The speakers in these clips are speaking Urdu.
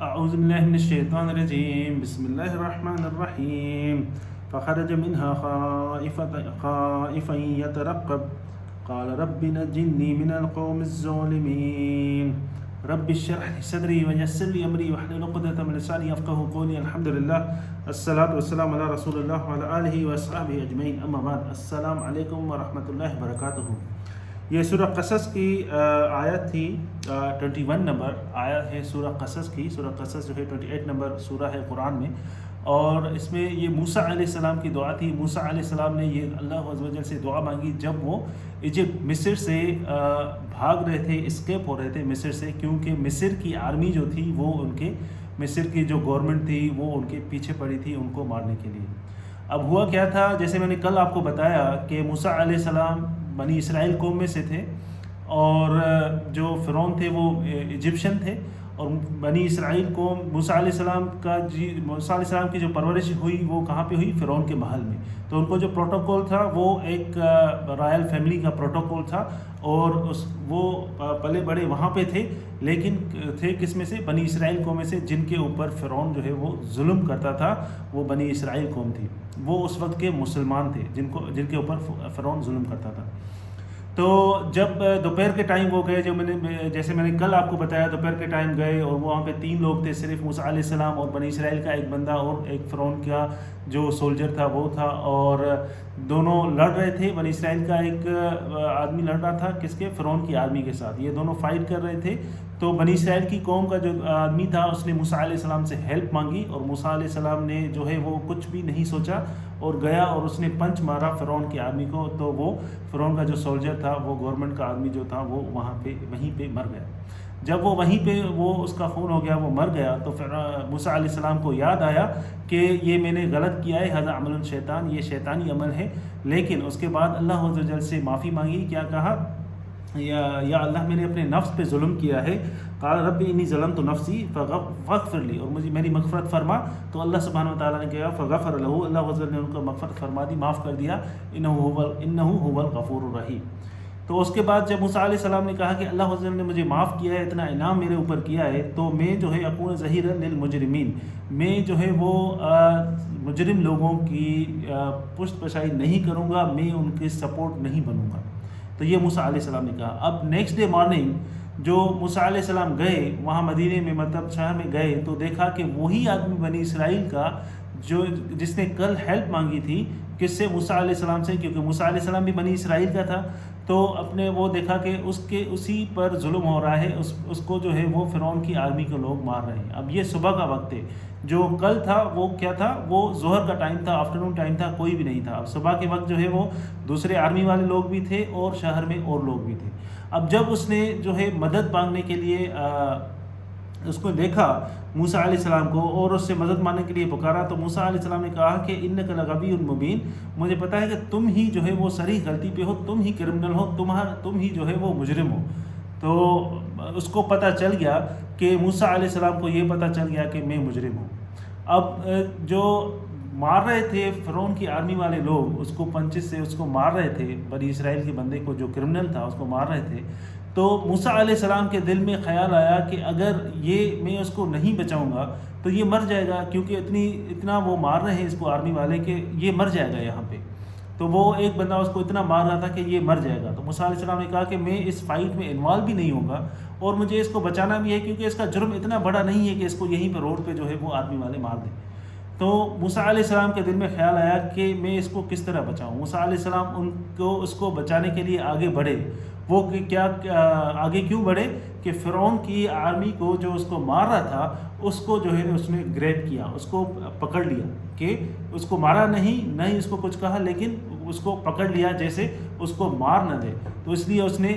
أعوذ بالله من الشيطان الرجيم بسم الله الرحمن الرحيم فخرج منها خائفا يترقب قال رب نجني من القوم الظالمين رب اشرح لي صدري ويسر لي أمري واحلل عقدة من لساني يفقهوا قولي الحمد لله الصلاة والسلام على رسول الله وعلى آله وصحبه أجمعين أما بعد السلام علیکم ورحمۃ اللہ وبرکاتہ۔ یہ سورہ قصص کی آیت تھی 21 نمبر آیت ہے سورہ قصص کی۔ سورہ قصص جو ہے 28 نمبر سورہ ہے قرآن میں، اور اس میں یہ موسیٰ علیہ السلام کی دعا تھی۔ موسیٰ علیہ السلام نے یہ اللہ عز و جل سے دعا مانگی جب وہ ایجپٹ مصر سے بھاگ رہے تھے، اسکیپ ہو رہے تھے مصر سے، کیونکہ مصر کی آرمی جو تھی وہ ان کے مصر کی جو گورنمنٹ تھی وہ ان کے پیچھے پڑی تھی ان کو مارنے کے لیے۔ اب ہوا کیا تھا، جیسے میں نے کل آپ کو بتایا کہ موسیٰ علیہ السلام بنی اسرائیل قوم میں سے تھے، اور جو فرعون تھے وہ ایجپشن تھے، اور بنی اسرائیل قوم موسیٰ علیہ السلام موسیٰ علیہ السلام کی جو پرورش ہوئی وہ کہاں پہ ہوئی؟ فرعون کے محل میں۔ تو ان کو جو پروٹوکول تھا وہ ایک رائل فیملی کا پروٹوکول تھا، اور وہ پلے بڑے وہاں پہ تھے، لیکن تھے کس میں سے؟ بنی اسرائیل قوم میں سے، جن کے اوپر فرعون جو ہے وہ ظلم کرتا تھا، وہ بنی اسرائیل قوم تھی۔ وہ اس وقت کے مسلمان تھے جن کے اوپر فرعون ظلم کرتا تھا۔ تو جب دوپہر کے ٹائم وہ گئے، جیسے میں نے کل آپ کو بتایا، دوپہر کے ٹائم گئے، اور وہاں پہ 3 لوگ تھے، صرف موسیٰ علیہ السلام اور بنی اسرائیل کا ایک بندہ اور ایک فرعون کا جو سولجر تھا وہ تھا، اور دونوں لڑ رہے تھے۔ بنی اسرائیل کا ایک آدمی لڑ رہا تھا کس کے؟ فرعون کی آرمی کے ساتھ۔ یہ دونوں فائٹ کر رہے تھے۔ تو بنی اسرائیل کی قوم کا جو آدمی تھا اس نے موسیٰ علیہ السلام سے ہیلپ مانگی، اور موسیٰ علیہ السلام نے جو ہے وہ کچھ بھی نہیں سوچا اور گیا اور اس نے پنچ مارا فرعون کی آرمی کو۔ تو وہ فرعون کا جو سولجر تھا، وہ گورنمنٹ کا آدمی جو تھا، وہ وہیں پہ مر گیا۔ جب وہ وہیں پہ اس کا خون ہو گیا، وہ مر گیا، تو موسیٰ علیہ السلام کو یاد آیا کہ یہ میں نے غلط کیا ہے، ھذا عمل الشیطان، یہ شیطانی عمل ہے۔ لیکن اس کے بعد اللہ عز و جل سے معافی مانگی۔ کیا کہا؟ یا اللہ میں نے اپنے نفس پہ ظلم کیا ہے، قال رب انی ظلمت نفسی فاغفر لی، اور مجھے میری مغفرت فرما۔ تو اللہ سبحانہ و تعالیٰ نے کہا فغفر لہ، اللہ عز و جل نے ان کو مغفرت فرما دی، معاف کر دیا، انہ هو الغفور الرحیم۔ تو اس کے بعد جب موسیٰ علیہ السلام نے کہا کہ اللہ عز و جل نے مجھے معاف کیا ہے، اتنا انعام میرے اوپر کیا ہے، تو میں جو ہے اکون ظہیرا للمجرمین، میں جو ہے وہ مجرم لوگوں کی پشت پشائی نہیں کروں گا، میں ان کے سپورٹ نہیں بنوں گا۔ تو یہ موسیٰ علیہ السلام نے کہا۔ اب نیکسٹ ڈے مارننگ جو موسیٰ علیہ السلام گئے وہاں مدینے میں، مطلب شہر میں گئے، تو دیکھا کہ وہی آدمی بنی اسرائیل کا جس نے کل ہیلپ مانگی تھی، کس سے؟ موسیٰ علیہ السلام سے، کیونکہ موسیٰ علیہ السلام بھی بنی اسرائیل کا تھا۔ تو وہ دیکھا کہ اسی پر ظلم ہو رہا ہے، اس کو جو ہے وہ فرعون کی آرمی کے لوگ مار رہے ہیں۔ اب یہ صبح کا وقت ہے، جو کل تھا وہ کیا تھا؟ وہ ظہر کا ٹائم تھا، آفٹرنون ٹائم تھا، کوئی بھی نہیں تھا۔ اب صبح کے وقت جو ہے وہ دوسرے آرمی والے لوگ بھی تھے اور شہر میں اور لوگ بھی تھے۔ اب جب اس نے جو ہے مدد مانگنے کے لیے اس کو دیکھا موسیٰ علیہ السلام کو، اور اس سے مدد مانگنے کے لیے پکارا، تو موسیٰ علیہ السلام نے کہا کہ انک لغوی مبین، مجھے پتہ ہے کہ تم ہی جو ہے وہ صریح غلطی پہ ہو، تم ہی کرمنل ہو، تم ہی جو ہے وہ مجرم ہو۔ تو اس کو پتہ چل گیا کہ موسیٰ علیہ السلام کو یہ پتہ چل گیا کہ میں مجرم ہوں۔ اب جو مار رہے تھے فرعون کی آرمی والے لوگ، اس کو پنچز سے اس کو مار رہے تھے، بنی اسرائیل کے بندے کو جو کرمنل تھا اس کو مار رہے تھے۔ تو موسیٰ علیہ السلام کے دل میں خیال آیا کہ اگر میں اس کو نہیں بچاؤں گا تو یہ مر جائے گا، کیونکہ اتنا وہ مار رہے ہیں اس کو آرمی والے کہ یہ مر جائے گا یہاں پہ۔ تو وہ ایک بندہ اس کو اتنا مار رہا تھا کہ یہ مر جائے گا۔ تو موسیٰ علیہ السلام نے کہا کہ میں اس فائٹ میں انوالو بھی نہیں ہوگا، اور مجھے اس کو بچانا بھی ہے، کیونکہ اس کا جرم اتنا بڑا نہیں ہے کہ اس کو یہیں پہ روڈ پہ جو ہے وہ آرمی والے مار دیں۔ تو موسیٰ علیہ السلام کے دل میں خیال آیا کہ میں اس کو کس طرح بچاؤں۔ موسیٰ علیہ السلام اس کو بچانے کے لیے آگے بڑھے۔ وہ کیا آگے کیوں بڑھے کہ فرعون کی آرمی کو جو اس کو مار رہا تھا، اس کو جو ہے اس نے گریب کیا، اس کو پکڑ لیا، کہ اس کو مارا نہیں، نہ ہی اس کو کچھ کہا، لیکن اس کو پکڑ لیا جیسے اس کو مار نہ دے۔ تو اس لیے اس نے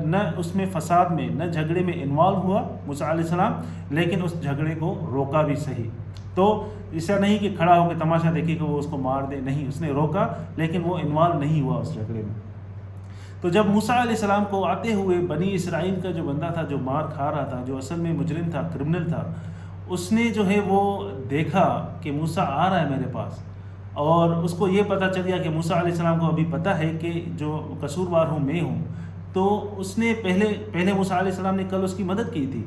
نہ اس میں فساد میں، نہ جھگڑے میں انوالو ہوا موسیٰ علیہ السلام، لیکن اس جھگڑے کو روکا بھی صحیح۔ تو ایسا نہیں کہ کھڑا ہو کے تماشا دیکھے کہ وہ اس کو مار دے، نہیں، اس نے روکا، لیکن وہ انوالو نہیں ہوا اس جھگڑے میں۔ تو جب موسیٰ علیہ السلام کو آتے ہوئے بنی اسرائیل کا جو بندہ تھا، جو مار کھا رہا تھا، جو اصل میں مجرم تھا، کرمنل تھا، اس نے جو ہے وہ دیکھا کہ موسیٰ آ رہا ہے میرے پاس، اور اس کو یہ پتہ چل گیا کہ موسیٰ علیہ السلام کو ابھی پتہ ہے کہ جو قصوروار ہوں میں ہوں۔ تو اس نے پہلے موسیٰ علیہ السلام نے کل اس کی مدد کی تھی،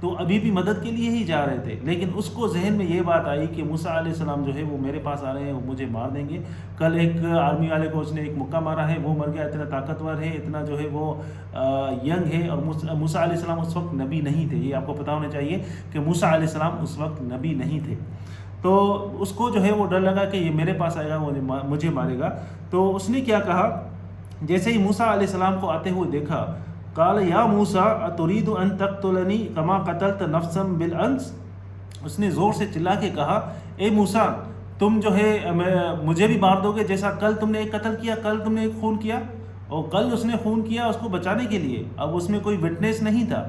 تو ابھی بھی مدد کے لیے ہی جا رہے تھے، لیکن اس کو ذہن میں یہ بات آئی کہ موسیٰ علیہ السلام جو ہے وہ میرے پاس آ رہے ہیں، وہ مجھے مار دیں گے۔ کل ایک آرمی والے کو اس نے ایک مکہ مارا ہے، وہ مر گیا، اتنا طاقتور ہے، اتنا جو ہے وہ ینگ ہے، اور موسیٰ علیہ السلام اس وقت نبی نہیں تھے۔ یہ آپ کو پتہ ہونا چاہیے کہ موسیٰ علیہ السلام اس وقت نبی نہیں تھے۔ تو اس کو جو ہے وہ ڈر لگا کہ یہ میرے پاس آئے گا، وہ مجھے مارے گا۔ تو اس نے کیا کہا، جیسے ہی موسیٰ علیہ السلام کو آتے ہوئے دیکھا، قال یا موسیٰ اتريد ان تقتلنی کما قتلت نفسا بالامس، اس نے زور سے چلا کے کہا، اے موسیٰ تم جو ہے مجھے بھی مار دو گے جیسا کل تم نے ایک قتل کیا، کل تم نے ایک خون کیا، اور کل اس نے خون کیا اس کو بچانے کے لیے۔ اب اس میں کوئی وٹنس نہیں تھا،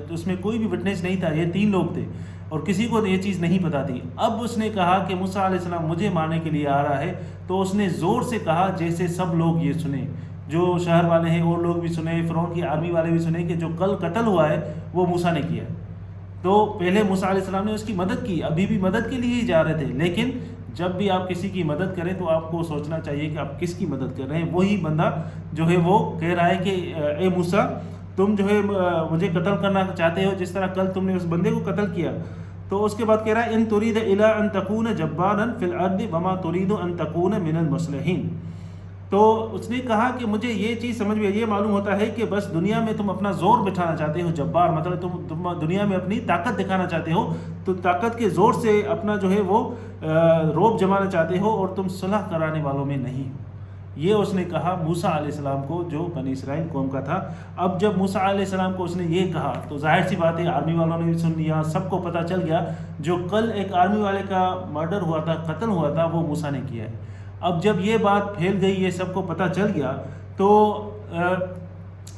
اس میں کوئی بھی وٹنس نہیں تھا، یہ 3 لوگ تھے اور کسی کو یہ چیز نہیں پتا تھی۔ اب اس نے کہا کہ موسیٰ علیہ السلام مجھے مارنے کے لیے آ رہا ہے، تو اس نے زور سے کہا جیسے سب لوگ یہ سنیں، جو شہر والے ہیں اور لوگ بھی سنیں، فرعون کی آرمی والے بھی سنیں کہ جو کل قتل ہوا ہے وہ موسیٰ نے کیا۔ تو پہلے موسیٰ علیہ السلام نے اس کی مدد کی، ابھی بھی مدد کے لیے ہی جا رہے تھے، لیکن جب بھی آپ کسی کی مدد کریں تو آپ کو سوچنا چاہیے کہ آپ کس کی مدد کر رہے ہیں۔ وہی بندہ جو ہے وہ کہہ رہا ہے کہ اے موسیٰ تم جو ہے مجھے قتل کرنا چاہتے ہو جس طرح کل تم نے اس بندے کو قتل کیا۔ تو اس کے بعد کہہ رہا ہے ان تريد الا ان تكون جبارا في الارض وما تريد ان تكون من المصلحين۔ تو اس نے کہا کہ مجھے یہ چیز سمجھ میں یہ معلوم ہوتا ہے کہ بس دنیا میں تم اپنا زور بٹھانا چاہتے ہو، جبار مطلب تم دنیا میں اپنی طاقت دکھانا چاہتے ہو، تو طاقت کے زور سے اپنا جو ہے وہ روب جمانا چاہتے ہو، اور تم صلح کرانے والوں میں نہیں ہو۔ یہ اس نے کہا موسیٰ علیہ السلام کو جو بنی اسرائیل قوم کا تھا۔ اب جب موسیٰ علیہ السلام کو اس نے یہ کہا تو ظاہر سی بات ہے آرمی والوں نے بھی سن لیا، سب کو پتہ چل گیا جو کل ایک آرمی والے کا مرڈر ہوا تھا، قتل ہوا تھا، وہ موسیٰ نے کیا ہے۔ اب جب یہ بات پھیل گئی، یہ سب کو پتہ چل گیا، تو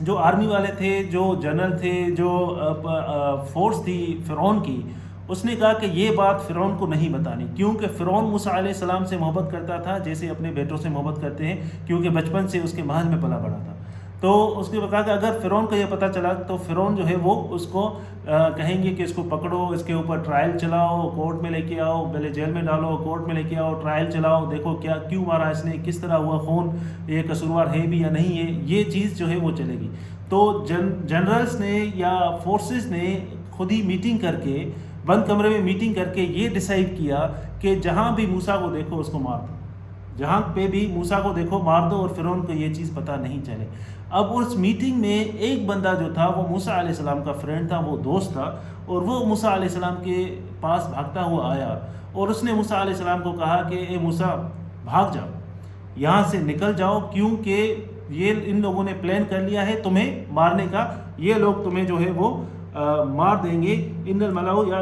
جو آرمی والے تھے، جو جنرل تھے، جو فورس تھی فرعون کی، اس نے کہا کہ یہ بات فرعون کو نہیں بتانی، کیونکہ فرعون موسیٰ علیہ السلام سے محبت کرتا تھا جیسے اپنے بیٹوں سے محبت کرتے ہیں، کیونکہ بچپن سے اس کے محل میں پلا بڑا تھا۔ تو اس نے کہا کہ اگر فرعون کو یہ پتہ چلا تو فرعون جو ہے وہ اس کو کہیں گے کہ اس کو پکڑو، اس کے اوپر ٹرائل چلاؤ، کورٹ میں لے کے آؤ، پہلے جیل میں ڈالو، کورٹ میں لے کے آؤ، ٹرائل چلاؤ، دیکھو کیوں مارا اس نے، کس طرح ہوا خون، یہ قصوروار ہے بھی یا نہیں ہے، یہ چیز جو ہے وہ چلے گی۔ تو جنرلز نے یا فورسز نے خود ہی میٹنگ کر کے، بند کمرے میں میٹنگ کر کے یہ ڈیسائیڈ کیا کہ جہاں بھی موسیٰ کو دیکھو اس کو مار دو، جہاں پہ بھی موسیٰ کو دیکھو مار دو، اور فرعون کو یہ چیز پتہ نہیں چلے۔ اب اس میٹنگ میں ایک بندہ جو تھا وہ موسیٰ علیہ السلام کا فرینڈ تھا، وہ دوست تھا، اور وہ موسیٰ علیہ السلام کے پاس بھاگتا ہوا آیا، اور اس نے موسیٰ علیہ السلام کو کہا کہ اے موسیٰ بھاگ جاؤ، یہاں سے نکل جاؤ، کیونکہ یہ ان لوگوں نے پلان کر لیا ہے تمہیں مارنے کا، یہ لوگ تمہیں جو ہے وہ مار دیں گے۔ ان الملأ یا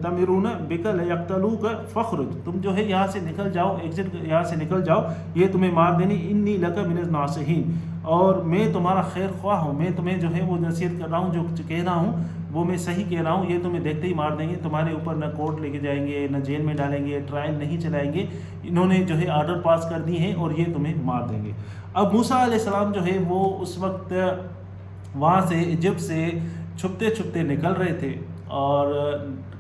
تمرون بک لیقتلوک فخرج، تم جو ہے یہاں سے نکل جاؤ، ایگزٹ یہاں سے نکل جاؤ، یہ تمہیں مار دیں گے۔ انی لک من الناصحین، اور میں تمہارا خیر خواہ ہوں، میں تمہیں جو ہے وہ نصیحت کر رہا ہوں، جو کہہ رہا ہوں وہ میں صحیح کہہ رہا ہوں، یہ تمہیں دیکھتے ہی مار دیں گے، تمہارے اوپر نہ کورٹ لے کے جائیں گے، نہ جیل میں ڈالیں گے، ٹرائل نہیں چلائیں گے، انہوں نے جو ہے آرڈر پاس کر دی ہیں اور یہ تمہیں مار دیں گے۔ اب موسیٰ علیہ السلام جو ہے وہ اس وقت وہاں سے ایجپٹ سے چھپتے چھپتے نکل رہے تھے، اور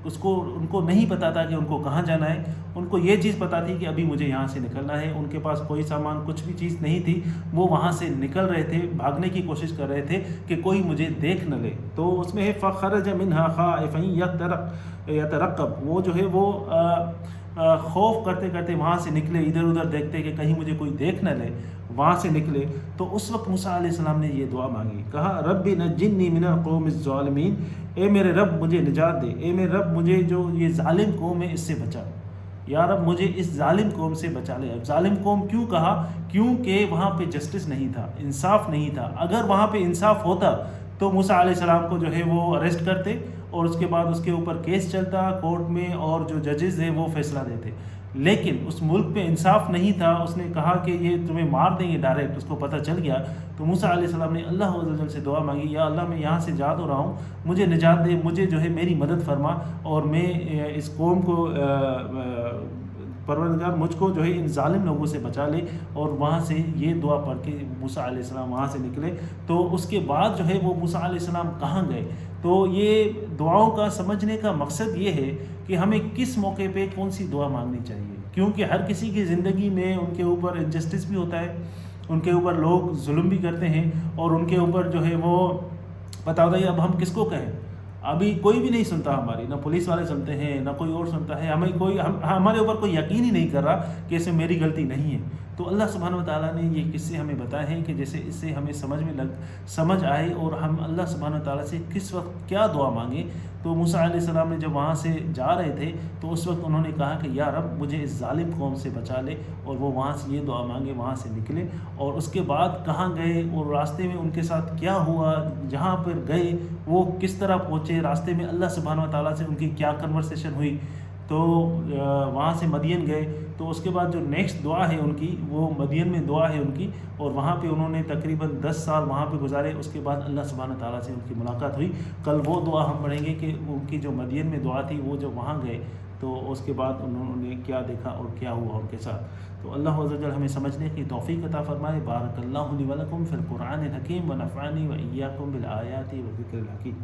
ان کو نہیں پتا تھا کہ ان کو کہاں جانا ہے، ان کو یہ چیز پتا تھی کہ ابھی مجھے یہاں سے نکلنا ہے، ان کے پاس کوئی سامان کچھ بھی چیز نہیں تھی، وہ وہاں سے نکل رہے تھے، بھاگنے کی کوشش کر رہے تھے کہ کوئی مجھے دیکھ نہ لے۔ تو اس میں ہے فخرج منہا خائفا یترقب، وہ جو ہے وہ خوف کرتے کرتے وہاں سے نکلے، ادھر ادھر دیکھتے کہ کہیں مجھے کوئی دیکھ نہ لے، وہاں سے نکلے۔ تو اس وقت موسیٰ علیہ السلام نے یہ دعا مانگی، کہا رب نجنی من القوم الظالمین، اے میرے رب مجھے نجات دے، اے میرے رب مجھے جو یہ ظالم قوم ہے اس سے بچا، یا رب مجھے اس ظالم قوم سے بچا لے۔ اب ظالم قوم کیوں کہا؟ کیونکہ وہاں پہ جسٹس نہیں تھا، انصاف نہیں تھا۔ اگر وہاں پہ انصاف ہوتا تو موسیٰ علیہ السلام کو جو ہے وہ اریسٹ کرتے، اور اس کے بعد اس کے اوپر کیس چلتا کورٹ میں، اور جو ججز ہیں وہ فیصلہ دیتے، لیکن اس ملک پہ انصاف نہیں تھا۔ اس نے کہا کہ یہ تمہیں مار دیں گے ڈائریکٹ، اس کو پتہ چل گیا۔ تو موسیٰ علیہ السلام نے اللہ عز و جل سے دعا مانگی، یا اللہ میں یہاں سے جا تو رہا ہوں، مجھے نجات دے، مجھے جو ہے میری مدد فرما، اور میں اس قوم کو پروردگار مجھ کو جو ہے ان ظالم لوگوں سے بچا لے۔ اور وہاں سے یہ دعا پڑھ کے موسیٰ علیہ السلام وہاں سے نکلے۔ تو اس کے بعد جو ہے وہ موسیٰ علیہ السلام کہاں گئے؟ تو یہ دعاؤں کا سمجھنے کا مقصد یہ ہے کہ ہمیں کس موقع پہ کون سی دعا مانگنی چاہیے، کیونکہ ہر کسی کی زندگی میں ان کے اوپر انجسٹس بھی ہوتا ہے، ان کے اوپر لوگ ظلم بھی کرتے ہیں، اور ان کے اوپر جو ہے وہ پتہ ہوتا ہے اب ہم کس کو کہیں۔ ابھی کوئی بھی نہیں سنتا ہماری، نہ پولیس والے سنتے ہیں نہ کوئی اور سنتا ہے، ہمیں کوئی ہمارے اوپر کوئی یقین ہی نہیں کر رہا کہ اس میں میری غلطی نہیں ہے۔ تو اللہ سبحانہ و تعالیٰ نے یہ قصے ہمیں بتائے ہیں کہ جیسے اس سے ہمیں سمجھ آئے اور ہم اللہ سبحانہ و تعالیٰ سے کس وقت کیا دعا مانگیں۔ تو موسیٰ علیہ السلام نے جب وہاں سے جا رہے تھے تو اس وقت انہوں نے کہا کہ یا رب مجھے اس ظالم قوم سے بچا لے، اور وہ وہاں سے یہ دعا مانگے، وہاں سے نکلے، اور اس کے بعد کہاں گئے اور راستے میں ان کے ساتھ کیا ہوا، جہاں پر گئے وہ کس طرح پہنچے، راستے میں اللہ سبحانہ و تعالیٰ سے ان کی کیا کنورسیشن ہوئی، تو وہاں سے مدین گئے۔ تو اس کے بعد جو نیکسٹ دعا ہے ان کی، وہ مدین میں دعا ہے ان کی، اور وہاں پہ انہوں نے تقریباً 10 سال وہاں پہ گزارے۔ اس کے بعد اللہ سبحانہ تعالیٰ سے ان کی ملاقات ہوئی۔ کل وہ دعا ہم پڑھیں گے کہ ان کی جو مدین میں دعا تھی، وہ جب وہاں گئے تو اس کے بعد انہوں نے کیا دیکھا اور کیا ہوا ان کے ساتھ۔ تو اللہ عز و جل ہمیں سمجھنے کی توفیق عطا فرمائے۔ بارک اللہ لی ولکم فی القرآن الحکیم ونفعنی وإیاکم بالآیات والذکر الحکیم۔